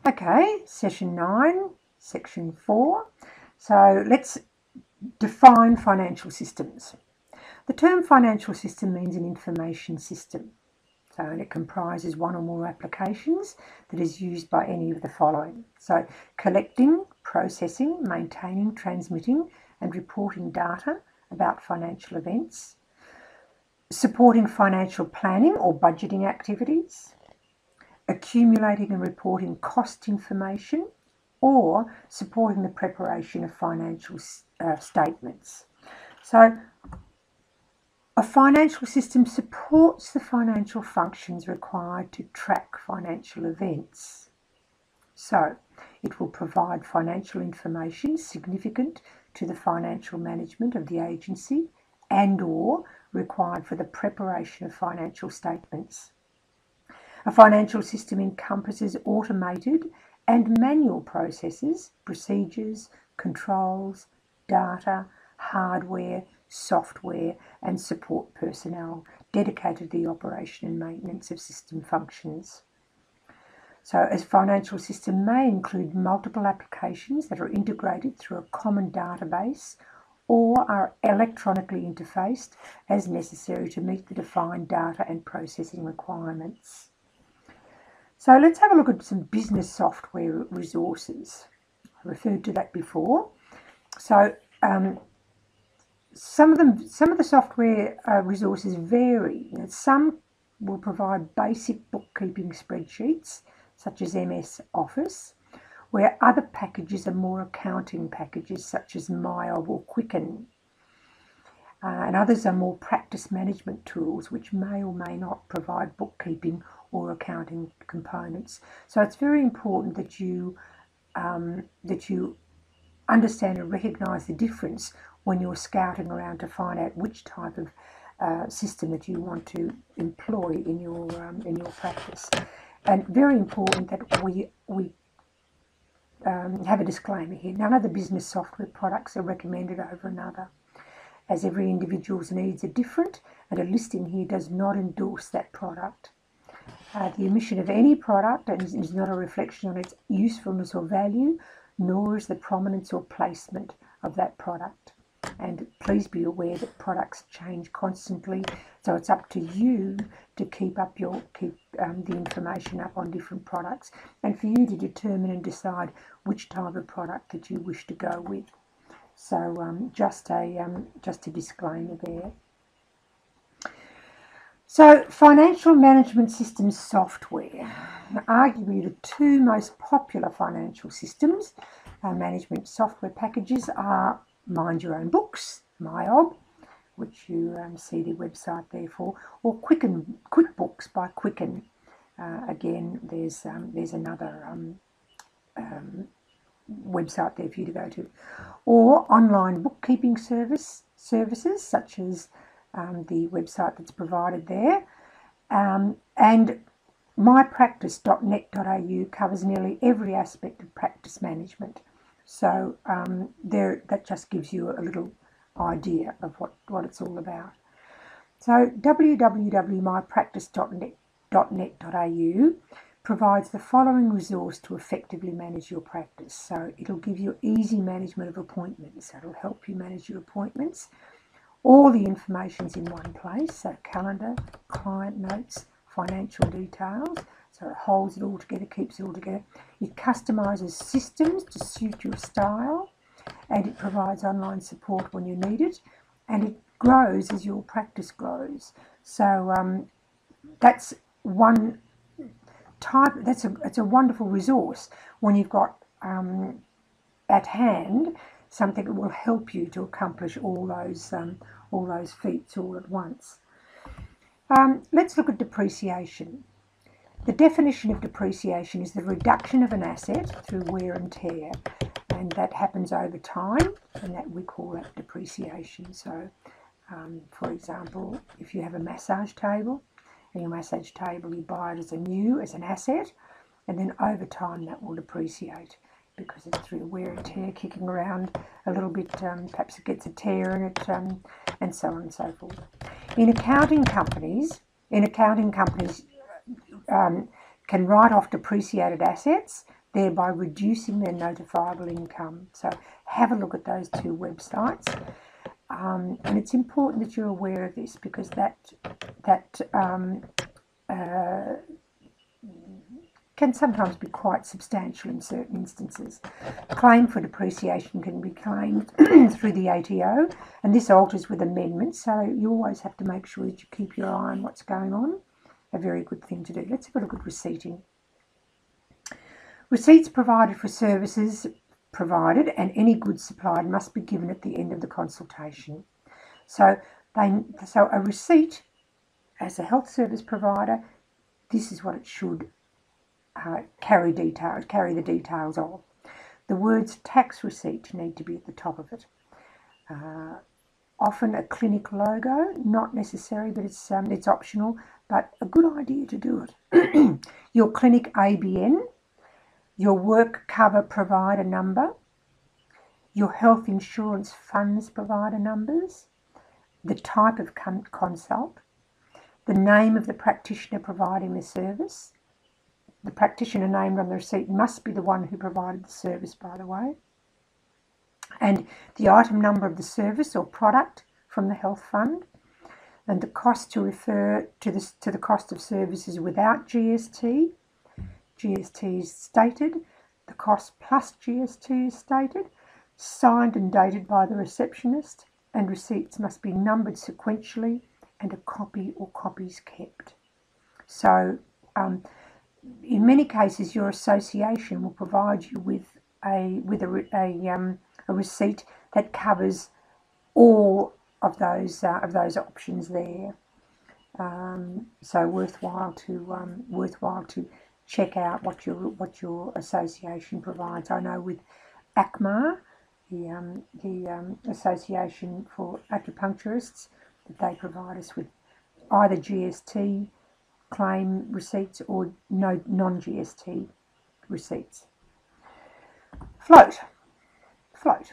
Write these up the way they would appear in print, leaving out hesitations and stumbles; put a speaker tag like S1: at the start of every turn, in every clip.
S1: Okay, session 9, section 4. So let's define financial systems. The term financial system means an information system. So it comprises one or more applications that is used by any of the following. So collecting, processing, maintaining, transmitting and reporting data about financial events, supporting financial planning or budgeting activities, accumulating and reporting cost information, or supporting the preparation of financial statements. So a financial system supports the financial functions required to track financial events. So it will provide financial information significant to the financial management of the agency and/or required for the preparation of financial statements. A financial system encompasses automated and manual processes, procedures, controls, data, hardware, software and support personnel dedicated to the operation and maintenance of system functions. So a financial system may include multiple applications that are integrated through a common database or are electronically interfaced as necessary to meet the defined data and processing requirements. So let's have a look at some business software resources. I referred to that before. So some of the software resources vary. Some will provide basic bookkeeping spreadsheets, such as MS Office, where other packages are more accounting packages, such as MyOb or Quicken. And others are more practice management tools, which may or may not provide bookkeeping or accounting components. So it's very important that you understand and recognise the difference when you're scouting around to find out which type of system that you want to employ in your practice. And very important that we have a disclaimer here. None of the business software products are recommended over another, as every individual's needs are different, and a listing here does not endorse that product. The omission of any product is not a reflection on its usefulness or value, nor is the prominence or placement of that product. And please be aware that products change constantly, so it's up to you to keep the information up on different products, and for you to determine and decide which type of product that you wish to go with. So just a disclaimer there. So financial management systems software. Arguably the two most popular financial systems management software packages are Mind Your Own Books, MyOb, which you see the website there for, or QuickBooks by Quicken. Again, there's another website there for you to go to, or online bookkeeping services such as the website that's provided there, and mypractice.net.au covers nearly every aspect of practice management. So that just gives you a little idea of what it's all about. So www.mypractice.net.au provides the following resource to effectively manage your practice. So it'll give you easy management of appointments. It'll help you manage your appointments. All the information's in one place, so calendar, client notes, financial details. So it holds it all together, keeps it all together. It customises systems to suit your style, and it provides online support when you need it, and it grows as your practice grows. So that's one type. It's a wonderful resource when you've got at hand something that will help you to accomplish all those feats all at once. Let's look at depreciation. The definition of depreciation is the reduction of an asset through wear and tear, and that happens over time, and that we call that depreciation. So, for example, if you have a massage table, and your massage table, you buy it as an asset, and then over time that will depreciate because it's through wear and tear, kicking around a little bit, perhaps it gets a tear in it, and so on and so forth. In accounting companies can write off depreciated assets thereby reducing their notifiable income. So have a look at those two websites. And it's important that you're aware of this, because that can sometimes be quite substantial in certain instances. Claim for depreciation can be claimed through the ATO, and this alters with amendments, so you always have to make sure that you keep your eye on what's going on. A very good thing to do. Let's have a look at receipting. Receipts provided for services provided and any goods supplied must be given at the end of the consultation. So a receipt, as a health service provider, this is what it should carry the details of. The words tax receipt need to be at the top of it. Often a clinic logo, not necessary, but it's optional, but a good idea to do it. Your clinic ABN, your work cover provider number, your health insurance funds provider numbers, the type of consult, the name of the practitioner providing the service. The practitioner named on the receipt must be the one who provided the service, by the way, and the item number of the service or product from the health fund, and the cost to refer to the cost of services without GST. GST is stated, the cost plus GST is stated, signed and dated by the receptionist, and receipts must be numbered sequentially, and a copy or copies kept. So in many cases your association will provide you with a receipt that covers all of those options there. So worthwhile to check out what your association provides. I know with ACMA, the Association for Acupuncturists, that they provide us with either GST claim receipts or non-GST receipts. Float. What's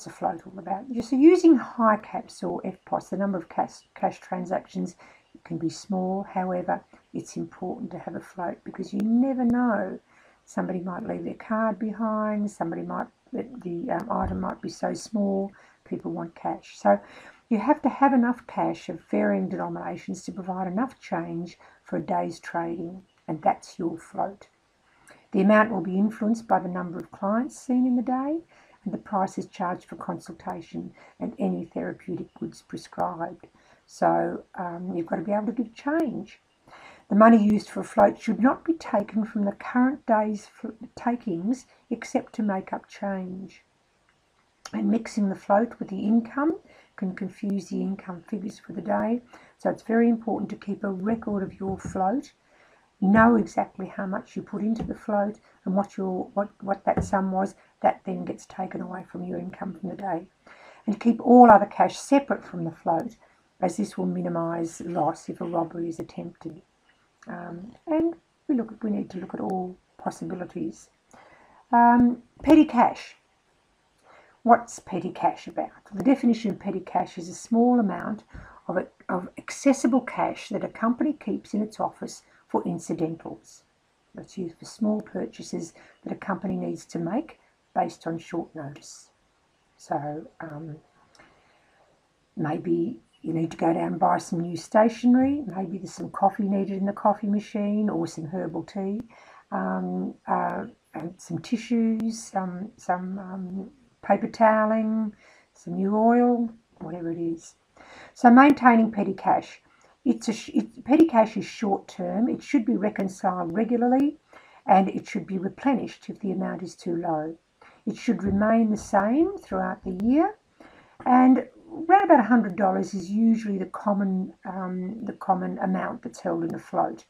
S1: a float all about? So using high caps or FPOS, the number of cash transactions can be small. However, it's important to have a float, because you never know. Somebody might leave their card behind. The item might be so small, people want cash. So you have to have enough cash of varying denominations to provide enough change for a day's trading, and that's your float. The amount will be influenced by the number of clients seen in the day, and the price is charged for consultation and any therapeutic goods prescribed. So you've got to be able to give change. The money used for a float should not be taken from the current day's takings except to make up change. And mixing the float with the income can confuse the income figures for the day. So it's very important to keep a record of your float, know exactly how much you put into the float and what that sum was. That then gets taken away from your income from the day. And keep all other cash separate from the float, as this will minimise loss if a robbery is attempted. And we need to look at all possibilities. Petty cash. What's petty cash about? The definition of petty cash is a small amount of accessible cash that a company keeps in its office for incidentals. That's used for small purchases that a company needs to make based on short notice. So maybe you need to go down and buy some new stationery. Maybe there's some coffee needed in the coffee machine, or some herbal tea, and some tissues, some paper toweling, some new oil, whatever it is. So maintaining petty cash. Petty cash is short term. It should be reconciled regularly, and it should be replenished if the amount is too low. It should remain the same throughout the year, and around about $100 is usually the common amount that's held in the float.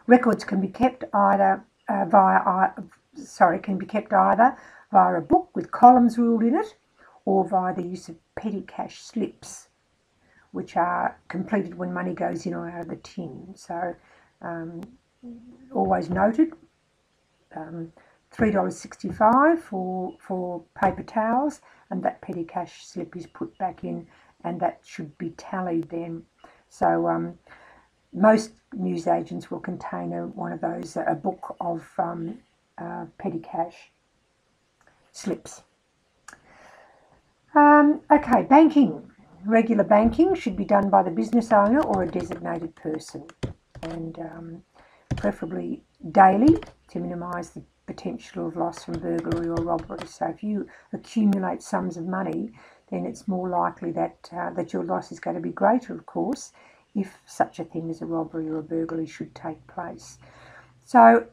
S1: Records can be kept either via a book with columns ruled in it, or via the use of petty cash slips, which are completed when money goes in or out of the tin. So always noted, $3.65 for paper towels, and that petty cash slip is put back in, and that should be tallied then. So most newsagents will contain one of those, a book of petty cash slips. Okay, banking. Regular banking should be done by the business owner or a designated person, and preferably daily to minimise the potential of loss from burglary or robbery. So if you accumulate sums of money, then it's more likely that that your loss is going to be greater, of course, if such a thing as a robbery or a burglary should take place. So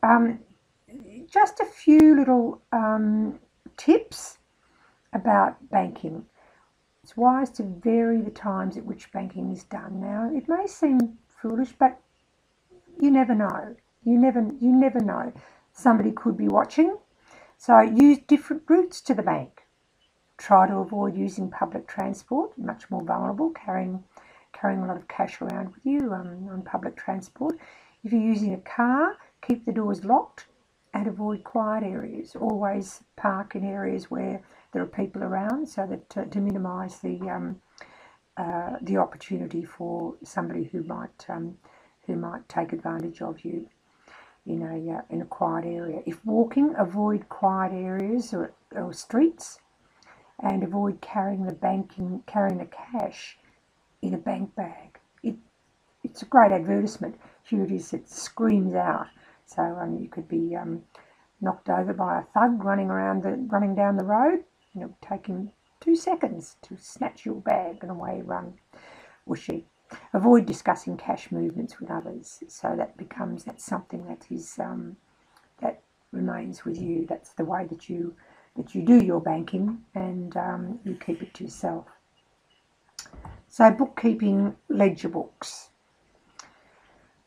S1: just a few little tips about banking. It's wise to vary the times at which banking is done. Now, it may seem foolish, but you never know. You never know. Somebody could be watching. So use different routes to the bank. Try to avoid using public transport, much more vulnerable, carrying a lot of cash around with you on public transport. If you're using a car, keep the doors locked and avoid quiet areas. Always park in areas where there are people around, so that to minimise the opportunity for somebody who might take advantage of you in a quiet area. If walking, avoid quiet areas or streets, and avoid carrying the cash in a bank bag. It's a great advertisement. Here it is. It screams out. So you could be knocked over by a thug running down the road. It would take him 2 seconds to snatch your bag and away you run, or she. Avoid discussing cash movements with others. So that's something that is that remains with you. That's the way that you do your banking, and you keep it to yourself. So bookkeeping ledger books.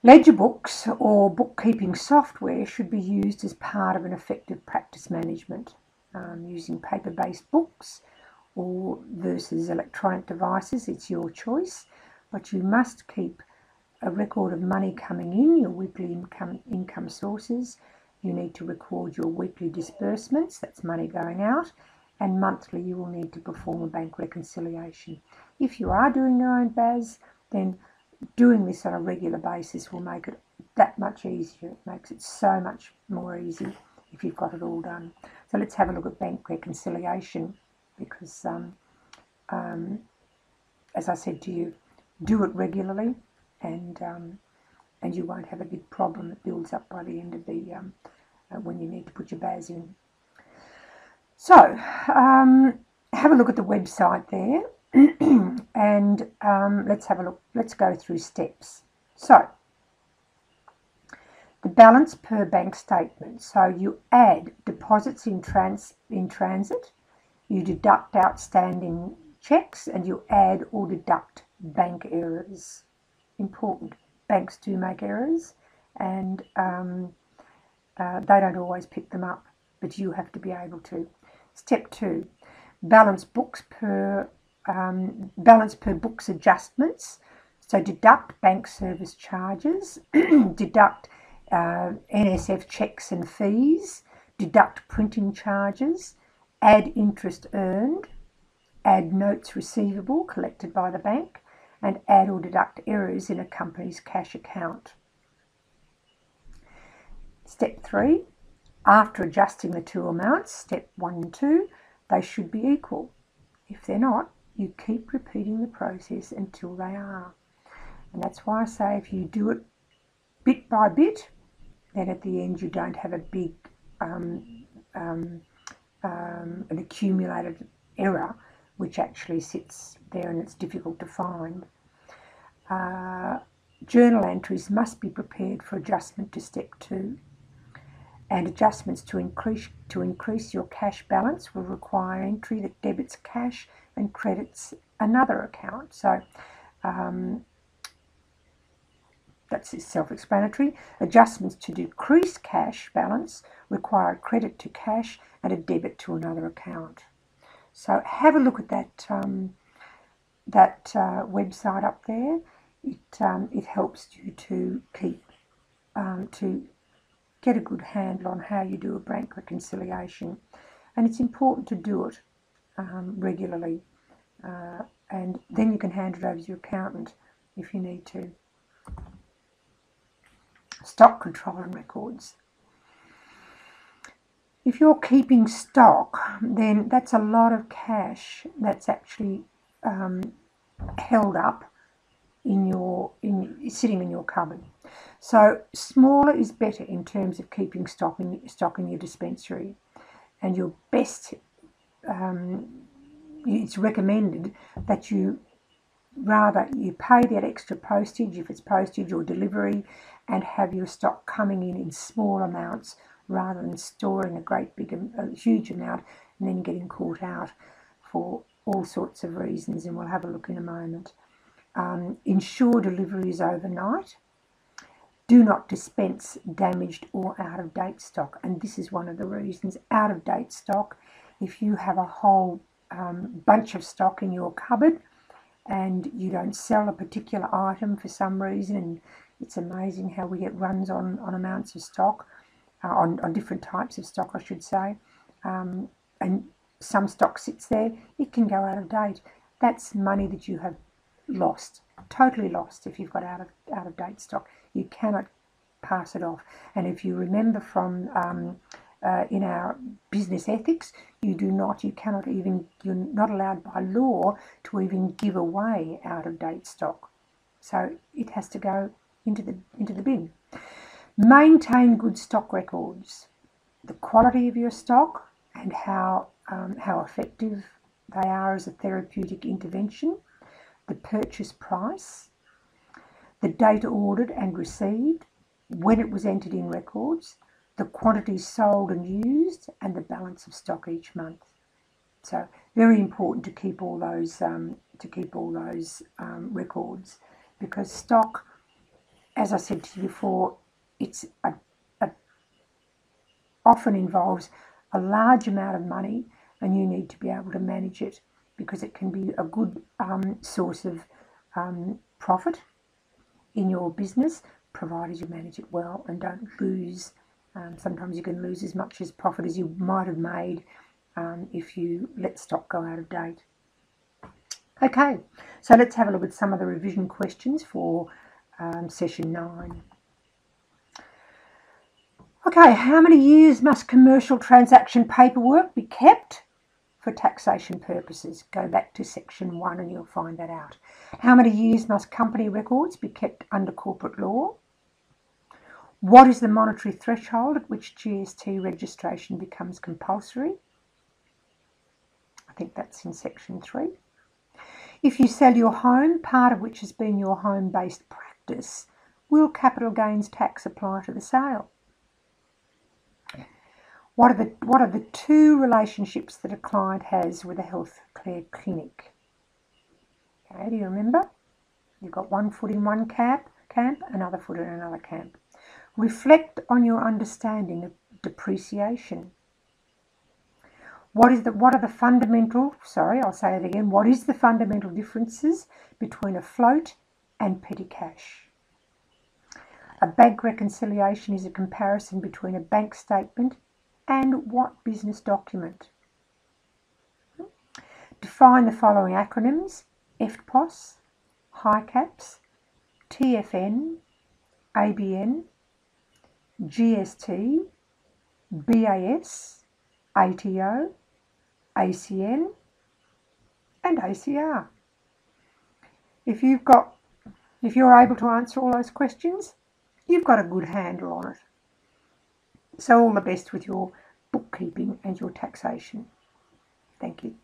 S1: Ledger books or bookkeeping software should be used as part of an effective practice management. Using paper-based books or versus electronic devices, it's your choice, but you must keep a record of money coming in, your weekly income sources. You need to record your weekly disbursements, that's money going out, and monthly you will need to perform a bank reconciliation. If you are doing your own BAS, then doing this on a regular basis will make it that much easier. It makes it so much more easy if you've got it all done. So let's have a look at bank reconciliation, because as I said to you, do it regularly, and you won't have a big problem that builds up by the end of the when you need to put your BAS in. So have a look at the website there, and let's have a look. Let's go through steps. So the balance per bank statement. So you add deposits in transit, you deduct outstanding checks, and you add or deduct bank errors. Important. Banks do make errors, and they don't always pick them up, but you have to be able to. Step 2, balance per books adjustments. So deduct bank service charges, deduct NSF checks and fees, deduct printing charges, add interest earned, add notes receivable collected by the bank, and add or deduct errors in a company's cash account. Step 3, after adjusting the two amounts, step 1 and 2, they should be equal. If they're not, you keep repeating the process until they are. And that's why I say if you do it bit by bit, then at the end you don't have a big an accumulated error which actually sits there and it's difficult to find. Journal entries must be prepared for adjustment to step 2, and adjustments to increase your cash balance will require entry that debits cash and credits another account. So that's self-explanatory. Adjustments to decrease cash balance require a credit to cash and a debit to another account. So have a look at that website up there. It helps you to keep to get a good handle on how you do a bank reconciliation, and it's important to do it regularly, and then you can hand it over to your accountant if you need to. stock control and records. If you're keeping stock, then that's a lot of cash that's actually held up sitting in your cupboard. So smaller is better in terms of keeping stock in your dispensary, and your best. It's recommended that you pay that extra postage, if it's postage or delivery, and have your stock coming in small amounts rather than storing a huge amount and then getting caught out for all sorts of reasons, and we'll have a look in a moment. Ensure delivery is overnight. Do not dispense damaged or out-of-date stock, and this is one of the reasons. Out-of-date stock, if you have a whole bunch of stock in your cupboard and you don't sell a particular item for some reason, and it's amazing how we get runs on amounts of stock, on different types of stock I should say, and some stock sits there, it can go out of date. That's money that you have lost, totally lost. If you've got out of date stock, you cannot pass it off. And if you remember from in our business ethics, you're not allowed by law to even give away out of date stock. So it has to go into the bin. Maintain good stock records, the quality of your stock and how effective they are as a therapeutic intervention, the purchase price, the date ordered and received, when it was entered in records, the quantities sold and used, and the balance of stock each month. So very important to keep all those records, because stock, as I said to you before, it's often involves a large amount of money, and you need to be able to manage it, because it can be a good source of profit in your business, provided you manage it well and don't lose. Sometimes you can lose as much as profit as you might have made if you let stock go out of date. Okay, so let's have a look at some of the revision questions for session 9. Okay, how many years must commercial transaction paperwork be kept for taxation purposes? Go back to section 1 and you'll find that out. How many years must company records be kept under corporate law? What is the monetary threshold at which GST registration becomes compulsory? I think that's in section 3. If you sell your home, part of which has been your home-based practice, will capital gains tax apply to the sale? What are the 2 relationships that a client has with a healthcare clinic? Okay, do you remember? You've got one foot in one camp, another foot in another camp. Reflect on your understanding of depreciation. What is the fundamental differences between a float and petty cash? A bank reconciliation is a comparison between a bank statement and what business document? Define the following acronyms: FPOS, HICAPS, TFN, ABN, GST, BAS, ATO, ACN and ACR. If you're able to answer all those questions, you've got a good handle on it. So all the best with your bookkeeping and your taxation. Thank you.